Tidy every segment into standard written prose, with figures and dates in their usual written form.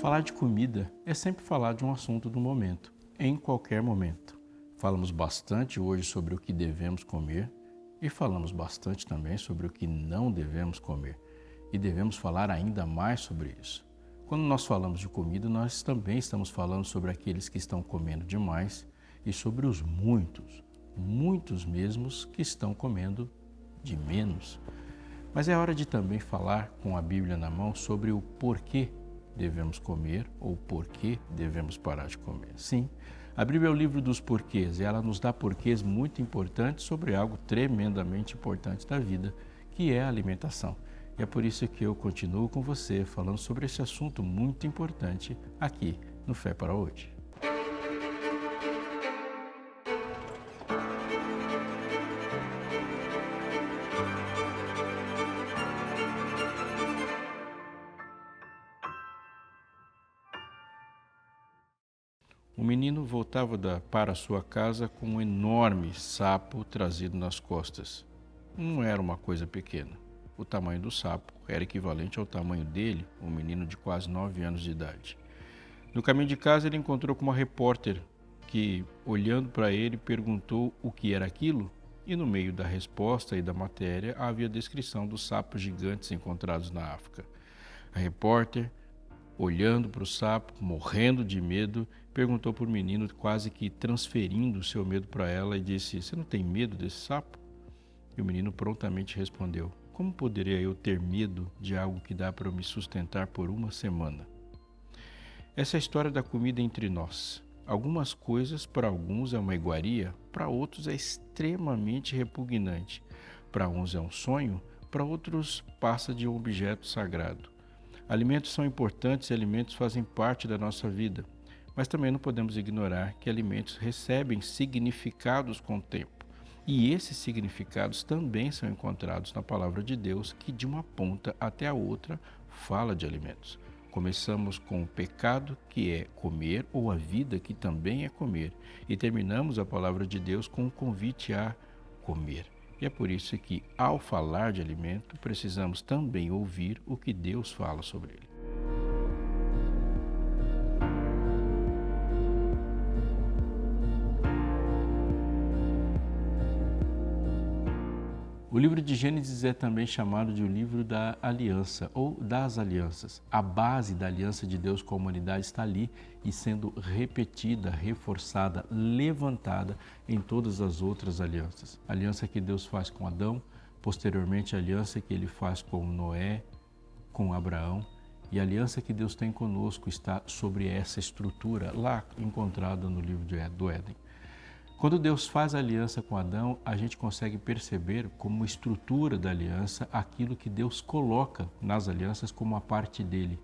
Falar de comida é sempre falar de um assunto do momento, em qualquer momento. Falamos bastante hoje sobre o que devemos comer e falamos bastante também sobre o que não devemos comer. E devemos falar ainda mais sobre isso. Quando nós falamos de comida, nós também estamos falando sobre aqueles que estão comendo demais e sobre os muitos mesmos que estão comendo de menos. Mas é hora de também falar com a Bíblia na mão sobre o porquê devemos comer ou porquê devemos parar de comer. Sim, a Bíblia é o livro dos porquês e ela nos dá porquês muito importantes sobre algo tremendamente importante da vida, que é a alimentação. E é por isso que eu continuo com você falando sobre esse assunto muito importante aqui no Fé para Hoje. O menino voltava para sua casa com um enorme sapo trazido nas costas. Não era uma coisa pequena. O tamanho do sapo era equivalente ao tamanho dele, um menino de quase 9 anos de idade. No caminho de casa, ele encontrou com uma repórter que, olhando para ele, perguntou o que era aquilo, e no meio da resposta e da matéria havia a descrição dos sapos gigantes encontrados na África. A repórter, olhando para o sapo, morrendo de medo, perguntou para o menino, quase que transferindo o seu medo para ela, e disse: "Você não tem medo desse sapo?" E o menino prontamente respondeu: "Como poderia eu ter medo de algo que dá para eu me sustentar por uma semana?" Essa é a história da comida entre nós. Algumas coisas para alguns é uma iguaria, para outros é extremamente repugnante. Para uns é um sonho, para outros passa de um objeto sagrado. Alimentos são importantes e alimentos fazem parte da nossa vida, mas também não podemos ignorar que alimentos recebem significados com o tempo. E esses significados também são encontrados na palavra de Deus, que de uma ponta até a outra fala de alimentos. Começamos com o pecado, que é comer, ou a vida, que também é comer, e terminamos a palavra de Deus com o convite a comer. E é por isso que, ao falar de alimento, precisamos também ouvir o que Deus fala sobre ele. O livro de Gênesis é também chamado de o livro da aliança ou das alianças. A base da aliança de Deus com a humanidade está ali e sendo repetida, reforçada, levantada em todas as outras alianças. A aliança que Deus faz com Adão, posteriormente a aliança que ele faz com Noé, com Abraão, e a aliança que Deus tem conosco está sobre essa estrutura lá encontrada no livro do Éden. Quando Deus faz a aliança com Adão, a gente consegue perceber como estrutura da aliança aquilo que Deus coloca nas alianças como a parte dele.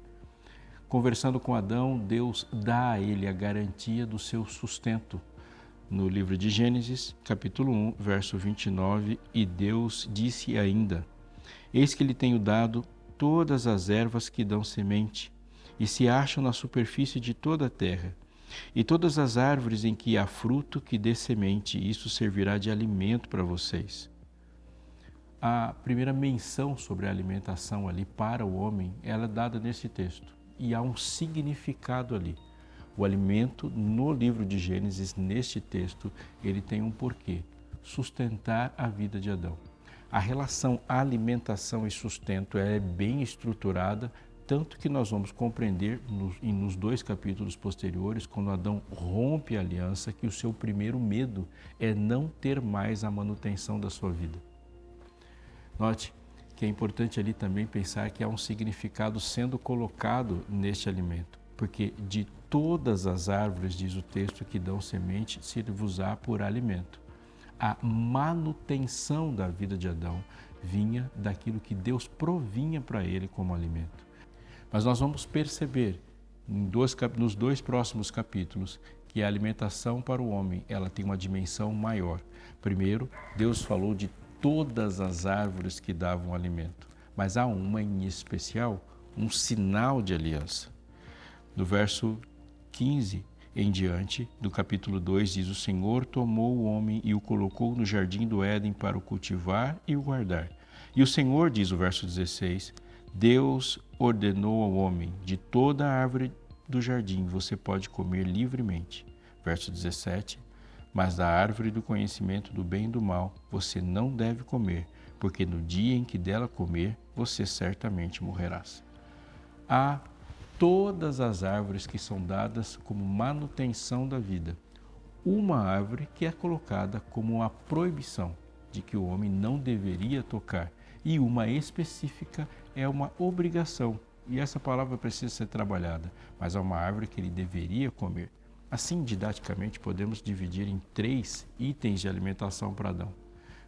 Conversando com Adão, Deus dá a ele a garantia do seu sustento. No livro de Gênesis, capítulo 1, verso 29, e Deus disse ainda: "Eis que lhe tenho dado todas as ervas que dão semente, e se acham na superfície de toda a terra, e todas as árvores em que há fruto que dê semente, isso servirá de alimento para vocês." A primeira menção sobre a alimentação ali para o homem, ela é dada nesse texto. E há um significado ali. O alimento no livro de Gênesis, neste texto, ele tem um porquê: sustentar a vida de Adão. A relação alimentação e sustento é bem estruturada, tanto que nós vamos compreender nos 2 capítulos posteriores, quando Adão rompe a aliança, que o seu primeiro medo é não ter mais a manutenção da sua vida. Note que é importante ali também pensar que há um significado sendo colocado neste alimento, porque de todas as árvores, diz o texto, que dão semente, se vos há por alimento. A manutenção da vida de Adão vinha daquilo que Deus provinha para ele como alimento. Mas nós vamos perceber nos 2 próximos capítulos que a alimentação para o homem ela tem uma dimensão maior. Primeiro, Deus falou de todas as árvores que davam alimento, mas há uma em especial, um sinal de aliança. Do verso 15 em diante, do capítulo 2, diz: "O Senhor tomou o homem e o colocou no jardim do Éden para o cultivar e o guardar. E o Senhor", diz o verso 16, "Deus ordenou ao homem: de toda árvore do jardim você pode comer livremente. Verso 17. Mas da árvore do conhecimento do bem e do mal você não deve comer, porque no dia em que dela comer, você certamente morrerás. Há todas as árvores que são dadas como manutenção da vida. Uma árvore que é colocada como uma proibição de que o homem não deveria tocar, e uma específica é uma obrigação, e essa palavra precisa ser trabalhada, mas é uma árvore que ele deveria comer. Assim, didaticamente, podemos dividir em 3 itens de alimentação para Adão.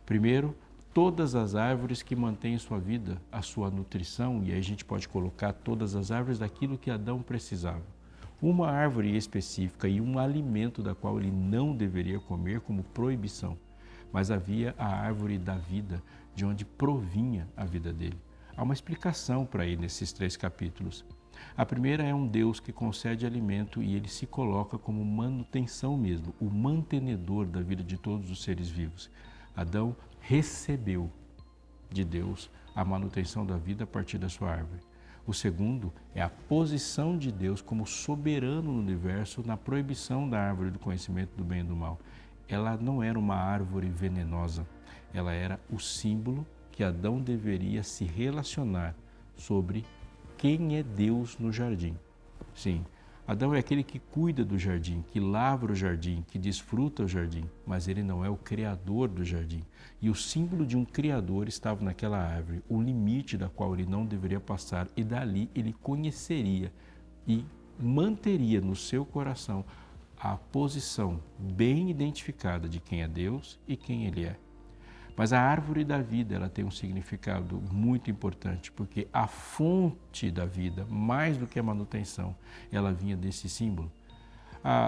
Primeiro, todas as árvores que mantêm sua vida, a sua nutrição, e aí a gente pode colocar todas as árvores daquilo que Adão precisava. Uma árvore específica e um alimento da qual ele não deveria comer como proibição. Mas havia a árvore da vida, de onde provinha a vida dele. Há uma explicação para ele nesses 3 capítulos. A primeira é um Deus que concede alimento e ele se coloca como manutenção mesmo, o mantenedor da vida de todos os seres vivos. Adão recebeu de Deus a manutenção da vida a partir da sua árvore. O segundo é a posição de Deus como soberano no universo na proibição da árvore do conhecimento do bem e do mal. Ela não era uma árvore venenosa, ela era o símbolo que Adão deveria se relacionar sobre quem é Deus no jardim. Sim, Adão é aquele que cuida do jardim, que lavra o jardim, que desfruta o jardim, mas ele não é o criador do jardim. E o símbolo de um criador estava naquela árvore, o limite da qual ele não deveria passar, e dali ele conheceria e manteria no seu coração a posição bem identificada de quem é Deus e quem ele é. Mas a árvore da vida, ela tem um significado muito importante, porque a fonte da vida, mais do que a manutenção, ela vinha desse símbolo.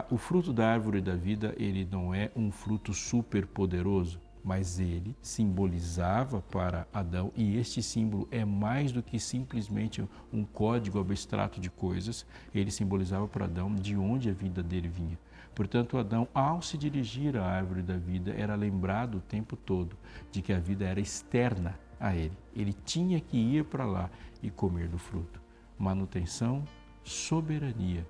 O fruto da árvore da vida, ele não é um fruto super poderoso, mas ele simbolizava para Adão, e este símbolo é mais do que simplesmente um código abstrato de coisas, ele simbolizava para Adão de onde a vida dele vinha. Portanto, Adão, ao se dirigir à árvore da vida, era lembrado o tempo todo de que a vida era externa a ele. Ele tinha que ir para lá e comer do fruto. Manutenção, soberania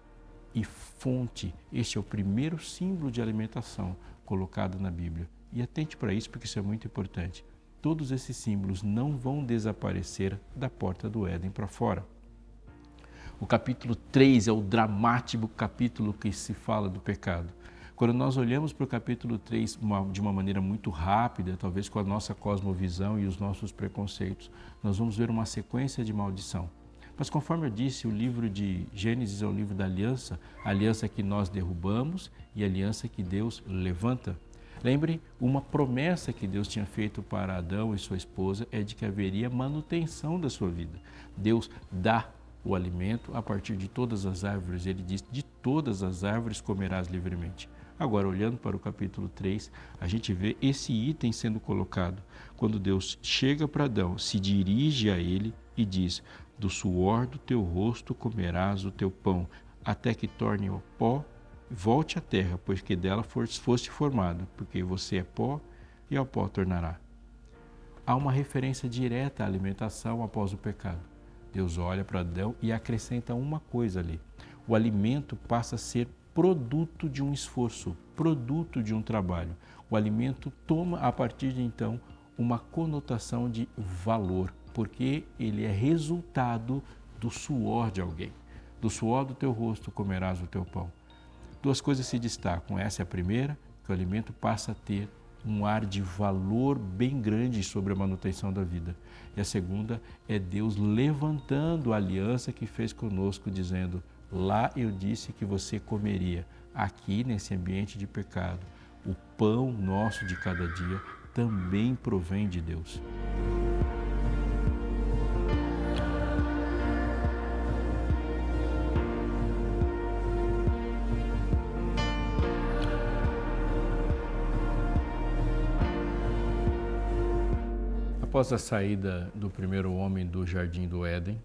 e fonte. Este é o primeiro símbolo de alimentação colocado na Bíblia. E atente para isso, porque isso é muito importante. Todos esses símbolos não vão desaparecer da porta do Éden para fora. O capítulo 3 é o dramático capítulo que se fala do pecado. Quando nós olhamos para o capítulo 3 de uma maneira muito rápida, talvez com a nossa cosmovisão e os nossos preconceitos, nós vamos ver uma sequência de maldição. Mas conforme eu disse, o livro de Gênesis é o livro da aliança, a aliança que nós derrubamos e a aliança que Deus levanta. Lembre, uma promessa que Deus tinha feito para Adão e sua esposa é de que haveria manutenção da sua vida. Deus dá o alimento a partir de todas as árvores. Ele diz, de todas as árvores comerás livremente. Agora, olhando para o capítulo 3, a gente vê esse item sendo colocado. Quando Deus chega para Adão, se dirige a ele e diz, do suor do teu rosto comerás o teu pão, até que torne o pó, volte à terra, pois que dela foste formado, porque você é pó e ao pó tornará. Há uma referência direta à alimentação após o pecado. Deus olha para Adão e acrescenta uma coisa ali. O alimento passa a ser produto de um esforço, produto de um trabalho. O alimento toma, a partir de então, uma conotação de valor, porque ele é resultado do suor de alguém. Do suor do teu rosto comerás o teu pão. 2 coisas se destacam. Essa é a primeira, que o alimento passa a ter um ar de valor bem grande sobre a manutenção da vida. E a segunda é Deus levantando a aliança que fez conosco, dizendo, lá eu disse que você comeria. Aqui, nesse ambiente de pecado, o pão nosso de cada dia também provém de Deus. Após a saída do primeiro homem do Jardim do Éden,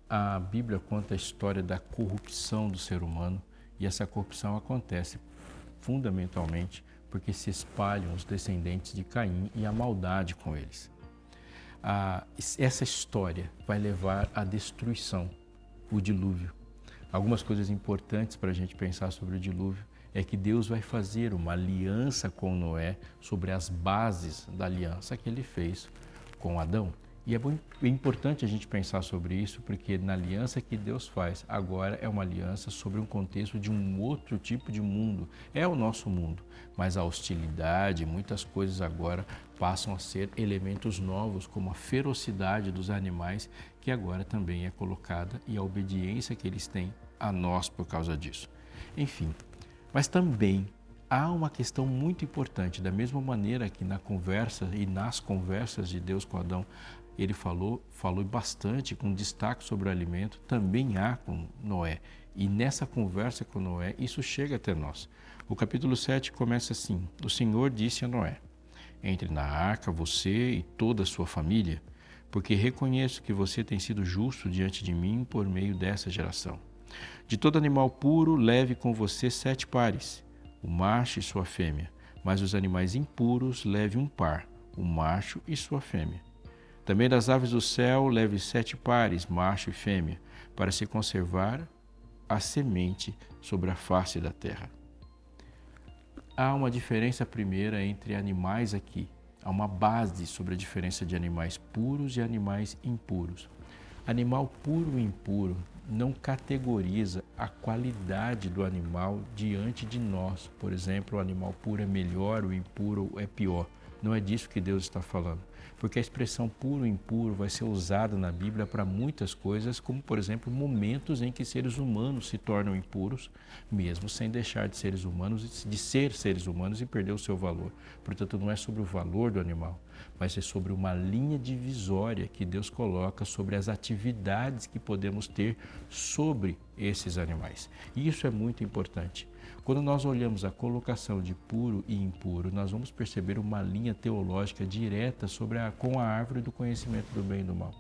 a Bíblia conta a história da corrupção do ser humano, e essa corrupção acontece fundamentalmente porque se espalham os descendentes de Caim e a maldade com eles. Essa história vai levar à destruição, o dilúvio. Algumas coisas importantes para a gente pensar sobre o dilúvio é que Deus vai fazer uma aliança com Noé sobre as bases da aliança que ele fez com Adão. E é importante a gente pensar sobre isso, porque na aliança que Deus faz, agora é uma aliança sobre um contexto de um outro tipo de mundo. É o nosso mundo, mas a hostilidade, muitas coisas agora passam a ser elementos novos, como a ferocidade dos animais, que agora também é colocada, e a obediência que eles têm a nós por causa disso. Enfim, mas também há uma questão muito importante, da mesma maneira que na conversa e nas conversas de Deus com Adão, ele falou bastante, com destaque sobre o alimento, também há com Noé. E nessa conversa com Noé, isso chega até nós. O capítulo 7 começa assim: O Senhor disse a Noé: Entre na arca você e toda a sua família, porque reconheço que você tem sido justo diante de mim por meio dessa geração. De todo animal puro, leve com você 7 pares, o macho e sua fêmea, mas os animais impuros, leve um par, o macho e sua fêmea. Também das aves do céu, leve 7 pares, macho e fêmea, para se conservar a semente sobre a face da terra. Há uma diferença primeira entre animais aqui. Há uma base sobre a diferença de animais puros e animais impuros. Animal puro e impuro não categoriza a qualidade do animal diante de nós. Por exemplo, o animal puro é melhor, o impuro é pior. Não é disso que Deus está falando. Porque a expressão puro e impuro vai ser usada na Bíblia para muitas coisas, como, por exemplo, momentos em que seres humanos se tornam impuros, mesmo sem deixar de seres humanos, de ser seres humanos e perder o seu valor. Portanto, não é sobre o valor do animal, mas é sobre uma linha divisória que Deus coloca sobre as atividades que podemos ter sobre esses animais. E isso é muito importante. Quando nós olhamos a colocação de puro e impuro, nós vamos perceber uma linha teológica direta com a árvore do conhecimento do bem e do mal.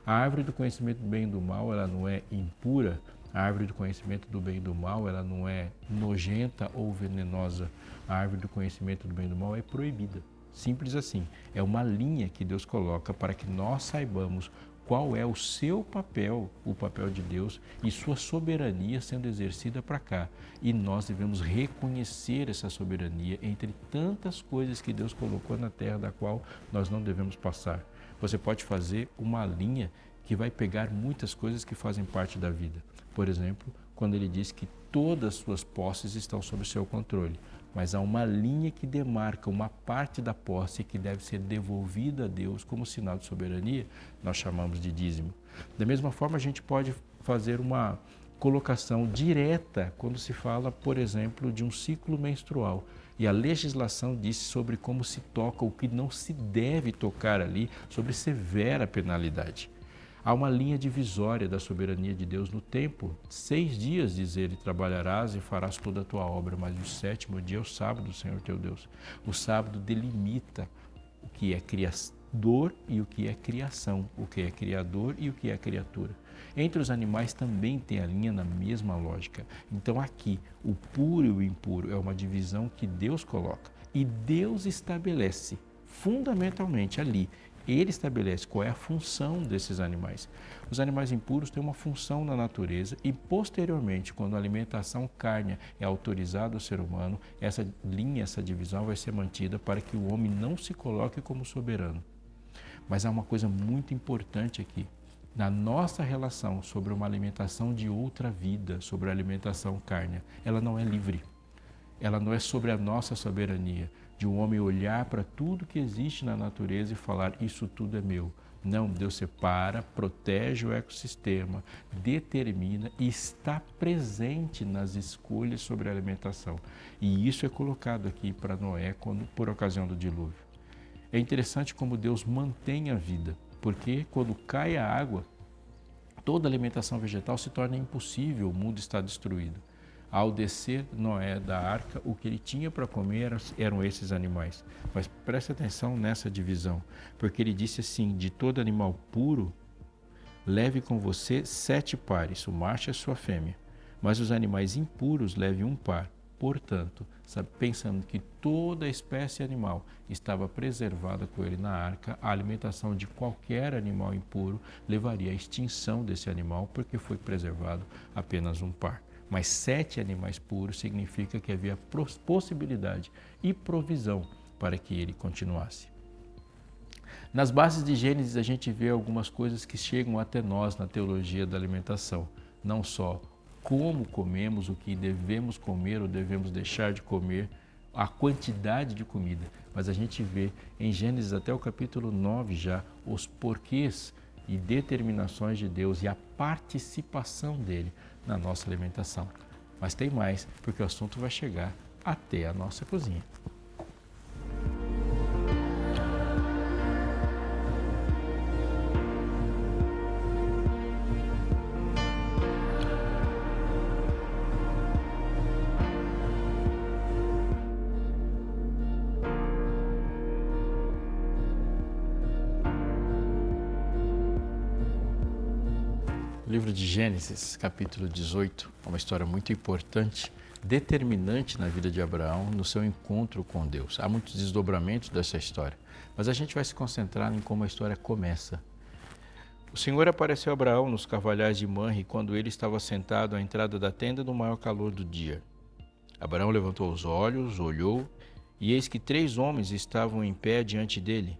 A árvore do conhecimento do bem e do mal, ela não é impura. A árvore do conhecimento do bem e do mal, ela não é nojenta ou venenosa. A árvore do conhecimento do bem e do mal é proibida. Simples assim. É uma linha que Deus coloca para que nós saibamos qual é o seu papel, o papel de Deus e sua soberania sendo exercida para cá. E nós devemos reconhecer essa soberania entre tantas coisas que Deus colocou na terra, da qual nós não devemos passar. Você pode fazer uma linha que vai pegar muitas coisas que fazem parte da vida. Por exemplo, quando ele diz que todas as suas posses estão sob o seu controle. Mas há uma linha que demarca uma parte da posse que deve ser devolvida a Deus como sinal de soberania, nós chamamos de dízimo. Da mesma forma, a gente pode fazer uma colocação direta quando se fala, por exemplo, de um ciclo menstrual. E a legislação diz sobre como se toca, o que não se deve tocar ali, sobre severa penalidade. Há uma linha divisória da soberania de Deus no tempo. 6 dias, diz ele, trabalharás e farás toda a tua obra, mas o 7º dia é o sábado do Senhor teu Deus. O sábado delimita o que é criador e o que é criação, o que é criador e o que é criatura. Entre os animais também tem a linha na mesma lógica. Então aqui, o puro e o impuro é uma divisão que Deus coloca. E Deus estabelece, fundamentalmente ali, ele estabelece qual é a função desses animais. Os animais impuros têm uma função na natureza e, posteriormente, quando a alimentação carne é autorizada ao ser humano, essa linha, essa divisão vai ser mantida para que o homem não se coloque como soberano. Mas há uma coisa muito importante aqui. Na nossa relação sobre uma alimentação de outra vida, sobre a alimentação carne, ela não é livre. Ela não é sobre a nossa soberania, de um homem olhar para tudo que existe na natureza e falar, isso tudo é meu. Não, Deus separa, protege o ecossistema, determina e está presente nas escolhas sobre a alimentação. E isso é colocado aqui para Noé por ocasião do dilúvio. É interessante como Deus mantém a vida, porque quando cai a água, toda alimentação vegetal se torna impossível, o mundo está destruído. Ao descer Noé da arca, o que ele tinha para comer eram esses animais. Mas preste atenção nessa divisão, porque ele disse assim, de todo animal puro, leve com você 7 pares, o macho e a sua fêmea. Mas os animais impuros, leve um par, Portanto, pensando que toda espécie animal estava preservada com ele na arca, a alimentação de qualquer animal impuro levaria à extinção desse animal, porque foi preservado apenas um par. Mas 7 animais puros significa que havia possibilidade e provisão para que ele continuasse. Nas bases de Gênesis, a gente vê algumas coisas que chegam até nós na teologia da alimentação. Não só como comemos, o que devemos comer ou devemos deixar de comer, a quantidade de comida, mas a gente vê em Gênesis até o capítulo 9 já os porquês e determinações de Deus e a participação dele na nossa alimentação. Mas tem mais, porque o assunto vai chegar até a nossa cozinha. O livro de Gênesis, capítulo 18, é uma história muito importante, determinante na vida de Abraão, no seu encontro com Deus. Há muitos desdobramentos dessa história, mas a gente vai se concentrar em como a história começa. O Senhor apareceu a Abraão nos carvalhais de Manre quando ele estava sentado à entrada da tenda no maior calor do dia. Abraão levantou os olhos, olhou, e eis que 3 homens estavam em pé diante dele.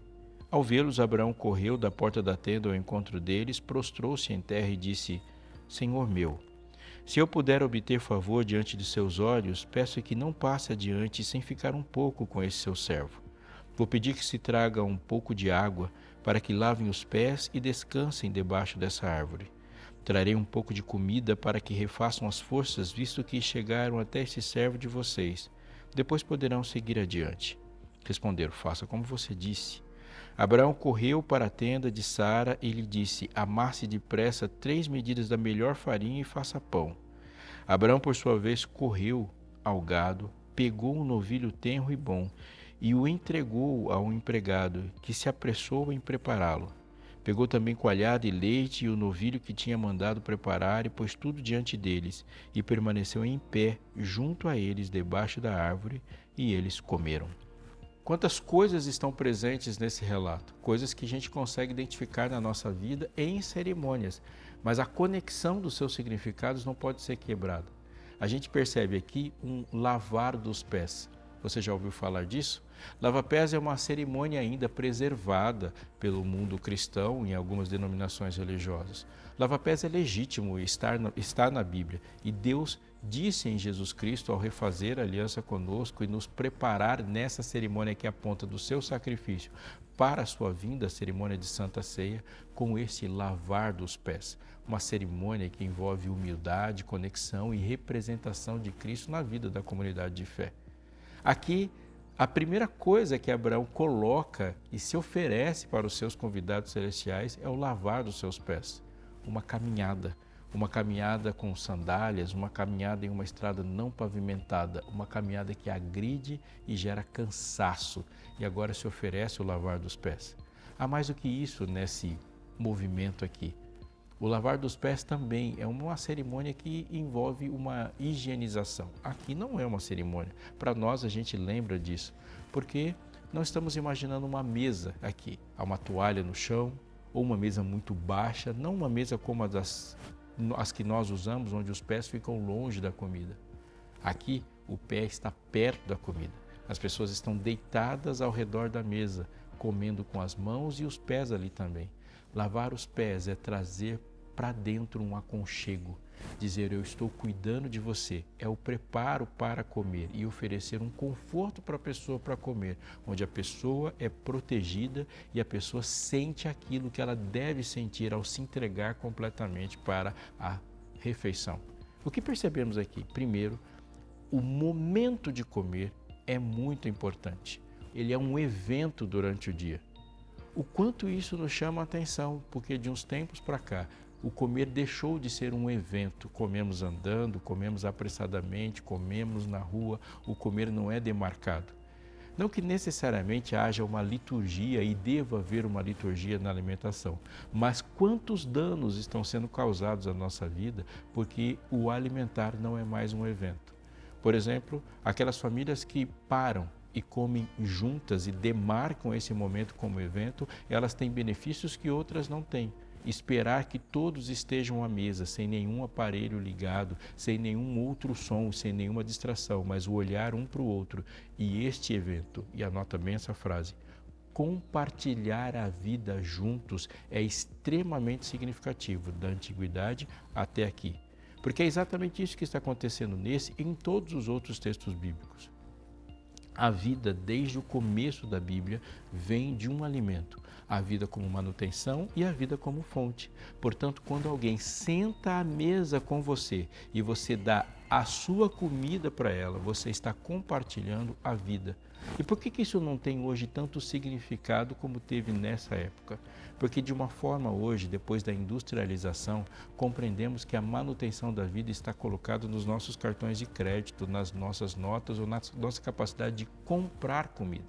Ao vê-los, Abraão correu da porta da tenda ao encontro deles, prostrou-se em terra e disse: Senhor meu, se eu puder obter favor diante de seus olhos, peço que não passe adiante sem ficar um pouco com esse seu servo. Vou pedir que se traga um pouco de água para que lavem os pés e descansem debaixo dessa árvore. Trarei um pouco de comida para que refaçam as forças, visto que chegaram até esse servo de vocês. Depois poderão seguir adiante. Responderam: faça como você disse. Abraão correu para a tenda de Sara e lhe disse: amasse depressa 3 medidas da melhor farinha e faça pão. Abraão, por sua vez, correu ao gado, pegou um novilho tenro e bom e o entregou ao empregado, que se apressou em prepará-lo. Pegou também coalhada e leite e o novilho que tinha mandado preparar e pôs tudo diante deles e permaneceu em pé junto a eles debaixo da árvore e eles comeram. Quantas coisas estão presentes nesse relato, coisas que a gente consegue identificar na nossa vida em cerimônias, mas a conexão dos seus significados não pode ser quebrada. A gente percebe aqui um lavar dos pés. Você já ouviu falar disso? Lava-pés é uma cerimônia ainda preservada pelo mundo cristão em algumas denominações religiosas. Lava-pés é legítimo, está na Bíblia, e Deus disse em Jesus Cristo ao refazer a aliança conosco e nos preparar nessa cerimônia que aponta do seu sacrifício para a sua vinda, a cerimônia de Santa Ceia, com esse lavar dos pés. Uma cerimônia que envolve humildade, conexão e representação de Cristo na vida da comunidade de fé. Aqui, a primeira coisa que Abraão coloca e se oferece para os seus convidados celestiais é o lavar dos seus pés. Uma caminhada com sandálias, uma caminhada em uma estrada não pavimentada, uma caminhada que agride e gera cansaço, e agora se oferece o lavar dos pés. Há mais do que isso nesse movimento aqui. O lavar dos pés também é uma cerimônia que envolve uma higienização. Aqui não é uma cerimônia. Para nós, a gente lembra disso, porque não estamos imaginando uma mesa aqui. Há uma toalha no chão, ou uma mesa muito baixa, não uma mesa como as que nós usamos, onde os pés ficam longe da comida. Aqui, o pé está perto da comida. As pessoas estão deitadas ao redor da mesa, comendo com as mãos e os pés ali também. Lavar os pés é trazer para dentro um aconchego, dizer eu estou cuidando de você, é o preparo para comer e oferecer um conforto para a pessoa para comer, onde a pessoa é protegida e a pessoa sente aquilo que ela deve sentir ao se entregar completamente para a refeição. O que percebemos aqui? Primeiro, o momento de comer é muito importante. Ele é um evento durante o dia. O quanto isso nos chama a atenção, porque de uns tempos para cá, o comer deixou de ser um evento. Comemos andando, comemos apressadamente, comemos na rua, o comer não é demarcado. Não que necessariamente haja uma liturgia e deva haver uma liturgia na alimentação, mas quantos danos estão sendo causados à nossa vida porque o alimentar não é mais um evento. Por exemplo, aquelas famílias que param e comem juntas e demarcam esse momento como evento, elas têm benefícios que outras não têm. Esperar que todos estejam à mesa, sem nenhum aparelho ligado, sem nenhum outro som, sem nenhuma distração, mas o olhar um para o outro. E este evento, e anota bem essa frase, compartilhar a vida juntos é extremamente significativo, da antiguidade até aqui. Porque é exatamente isso que está acontecendo nesse e em todos os outros textos bíblicos. A vida, desde o começo da Bíblia, vem de um alimento. A vida como manutenção e a vida como fonte. Portanto, quando alguém senta à mesa com você e você dá a sua comida para ela, você está compartilhando a vida. E por que isso não tem hoje tanto significado como teve nessa época? Porque de uma forma hoje, depois da industrialização, compreendemos que a manutenção da vida está colocada nos nossos cartões de crédito, nas nossas notas ou na nossa capacidade de comprar comida.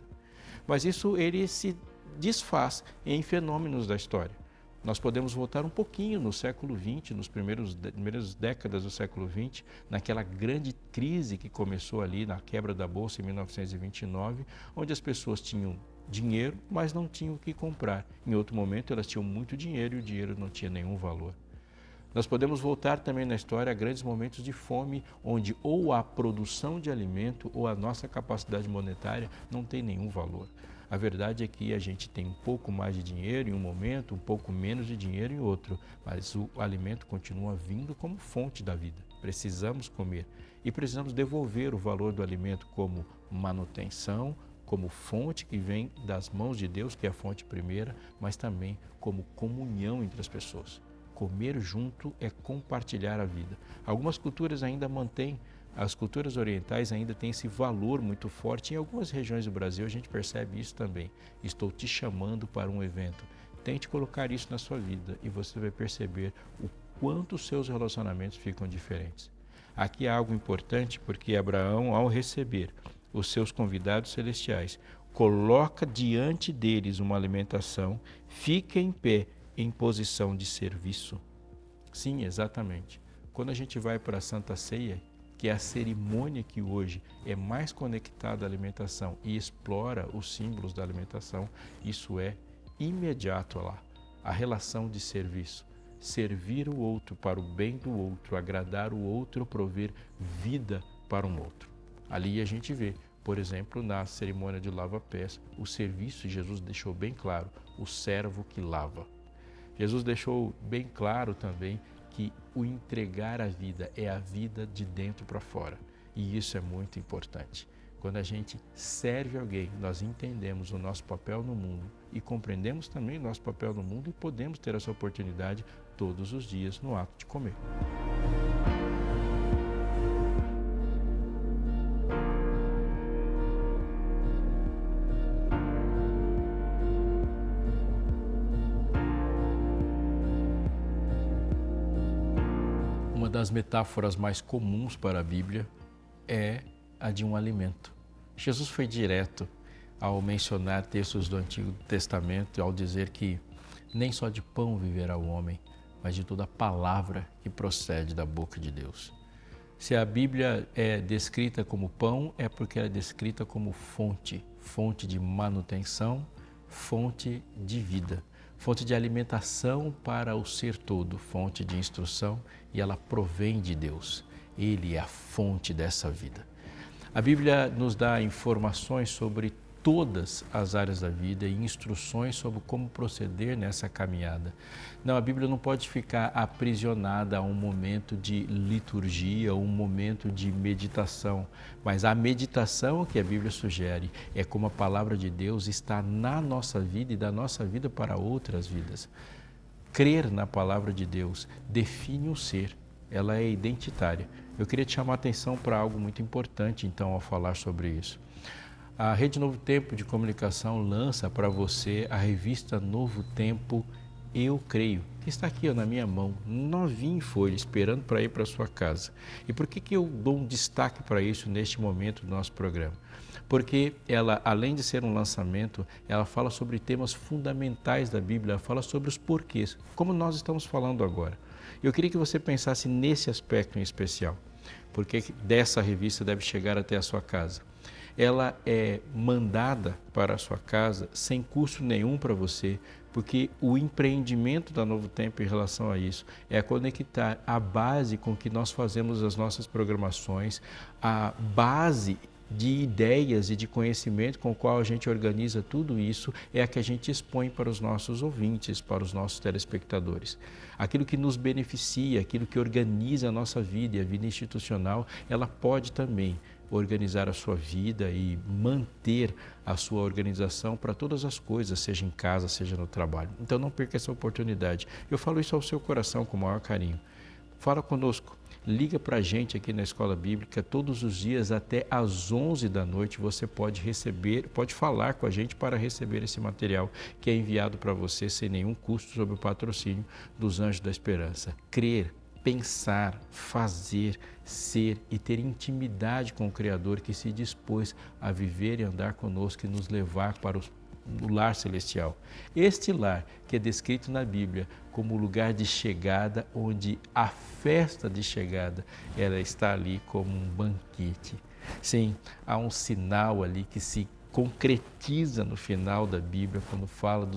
Mas isso ele se desfaz em fenômenos da história. Nós podemos voltar um pouquinho no século XX, nas primeiras décadas do século XX, naquela grande crise que começou ali na quebra da Bolsa em 1929, onde as pessoas tinham dinheiro, mas não tinham o que comprar. Em outro momento, elas tinham muito dinheiro e o dinheiro não tinha nenhum valor. Nós podemos voltar também na história a grandes momentos de fome, onde ou a produção de alimento ou a nossa capacidade monetária não tem nenhum valor. A verdade é que a gente tem um pouco mais de dinheiro em um momento, um pouco menos de dinheiro em outro, mas o alimento continua vindo como fonte da vida. Precisamos comer e precisamos devolver o valor do alimento como manutenção, como fonte que vem das mãos de Deus, que é a fonte primeira, mas também como comunhão entre as pessoas. Comer junto é compartilhar a vida. Algumas culturas ainda mantêm, as culturas orientais ainda têm esse valor muito forte. Em algumas regiões do Brasil a gente percebe isso também. Estou te chamando para um evento. Tente colocar isso na sua vida e você vai perceber o quanto os seus relacionamentos ficam diferentes. Aqui há algo importante porque Abraão, ao receber os seus convidados celestiais, coloca diante deles uma alimentação, fica em pé em posição de serviço. Sim, exatamente. Quando a gente vai para a Santa Ceia, que é a cerimônia que hoje é mais conectada à alimentação e explora os símbolos da alimentação, isso é imediato lá, a relação de serviço. Servir o outro para o bem do outro, agradar o outro, prover vida para um outro. Ali a gente vê, por exemplo, na cerimônia de lava-pés, o serviço, Jesus deixou bem claro, o servo que lava. Jesus deixou bem claro também que o entregar a vida é a vida de dentro para fora. E isso é muito importante. Quando a gente serve alguém, nós entendemos o nosso papel no mundo e compreendemos também o nosso papel no mundo e podemos ter essa oportunidade todos os dias no ato de comer. Uma das metáforas mais comuns para a Bíblia é a de um alimento. Jesus foi direto ao mencionar textos do Antigo Testamento, ao dizer que nem só de pão viverá o homem, mas de toda palavra que procede da boca de Deus. Se a Bíblia é descrita como pão, é porque ela é descrita como fonte, fonte de manutenção, fonte de vida, fonte de alimentação para o ser todo, fonte de instrução, e ela provém de Deus. Ele é a fonte dessa vida. A Bíblia nos dá informações sobre todas as áreas da vida e instruções sobre como proceder nessa caminhada. Não, a Bíblia não pode ficar aprisionada a um momento de liturgia, um momento de meditação, mas a meditação que a Bíblia sugere é como a palavra de Deus está na nossa vida e da nossa vida para outras vidas. Crer na palavra de Deus define um ser, ela é identitária. Eu queria te chamar a atenção para algo muito importante, então, ao falar sobre isso. A Rede Novo Tempo de Comunicação lança para você a revista Novo Tempo Eu Creio, que está aqui na minha mão, novinha em folha, esperando para ir para a sua casa. E por que eu dou um destaque para isso neste momento do nosso programa? Porque ela, além de ser um lançamento, ela fala sobre temas fundamentais da Bíblia, ela fala sobre os porquês, como nós estamos falando agora. Eu queria que você pensasse nesse aspecto em especial. porque dessa revista deve chegar até a sua casa. Ela é mandada para a sua casa sem custo nenhum para você, porque o empreendimento da Novo Tempo em relação a isso é conectar a base com que nós fazemos as nossas programações, a base de ideias e de conhecimento com o qual a gente organiza tudo isso é a que a gente expõe para os nossos ouvintes, para os nossos telespectadores. Aquilo que nos beneficia, aquilo que organiza a nossa vida e a vida institucional, ela pode também organizar a sua vida e manter a sua organização para todas as coisas, seja em casa, seja no trabalho. Então não perca essa oportunidade. Eu falo isso ao seu coração com o maior carinho. Fala conosco. Liga para a gente aqui na Escola Bíblica todos os dias até às 11 da noite. Você pode receber, pode falar com a gente para receber esse material que é enviado para você sem nenhum custo sob o patrocínio dos Anjos da Esperança. Crer, pensar, fazer, ser e ter intimidade com o Criador que se dispôs a viver e andar conosco e nos levar para o lar celestial. Este lar que é descrito na Bíblia como o lugar de chegada, onde a festa de chegada ela está ali como um banquete. Sim, há um sinal ali que se concretiza no final da Bíblia, quando fala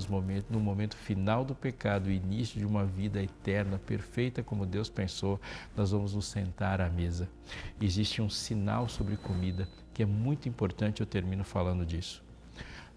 no momento final do pecado, o início de uma vida eterna, perfeita como Deus pensou, nós vamos nos sentar à mesa. Existe um sinal sobre comida que é muito importante, eu termino falando disso.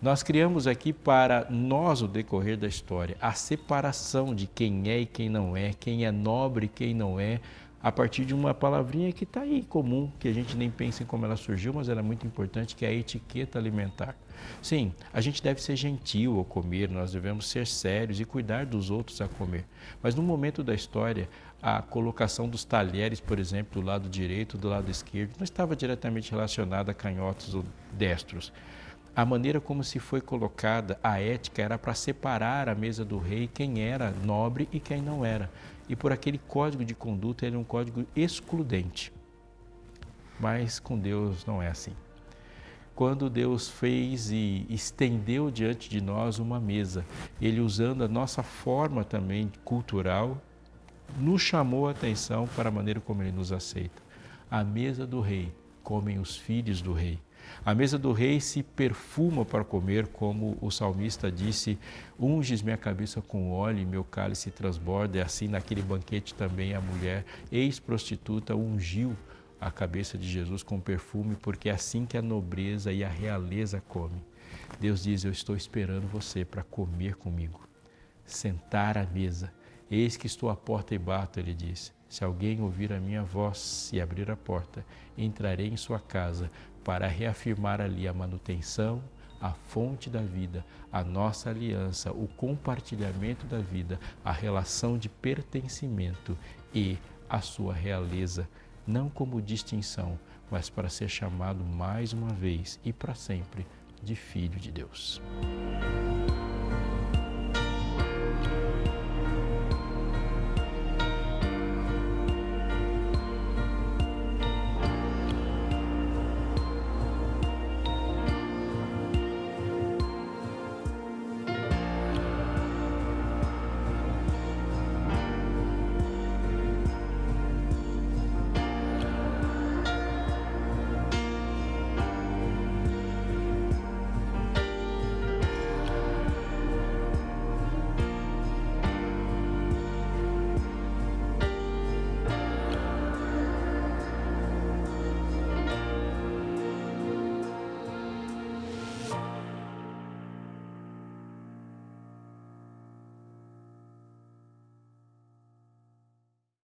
Nós criamos aqui para nós, o decorrer da história, a separação de quem é e quem é nobre e quem não é, a partir de uma palavrinha que está aí comum, que a gente nem pensa em como ela surgiu, mas ela é muito importante, que é a etiqueta alimentar. Sim, a gente deve ser gentil ao comer, nós devemos ser sérios e cuidar dos outros a comer. Mas no momento da história, a colocação dos talheres, por exemplo, do lado direito, do lado esquerdo, não estava diretamente relacionada a canhotos ou destros. A maneira como se foi colocada a ética era para separar a mesa do rei quem era nobre e quem não era. E por aquele código de conduta, ele é um código excludente. Mas com Deus não é assim. Quando Deus fez e estendeu diante de nós uma mesa, Ele usando a nossa forma também cultural, nos chamou a atenção para a maneira como Ele nos aceita. A mesa do rei, comem os filhos do rei. A mesa do rei se perfuma para comer, como o salmista disse, unges minha cabeça com óleo e meu cálice transborda. E assim naquele banquete também a mulher ex-prostituta ungiu a cabeça de Jesus com perfume, porque é assim que a nobreza e a realeza come. Deus diz, eu estou esperando você para comer comigo, sentar à mesa. Eis que estou à porta e bato, ele diz. Se alguém ouvir a minha voz e abrir a porta, entrarei em sua casa para reafirmar ali a manutenção, a fonte da vida, a nossa aliança, o compartilhamento da vida, a relação de pertencimento e a sua realeza, não como distinção, mas para ser chamado mais uma vez e para sempre de Filho de Deus.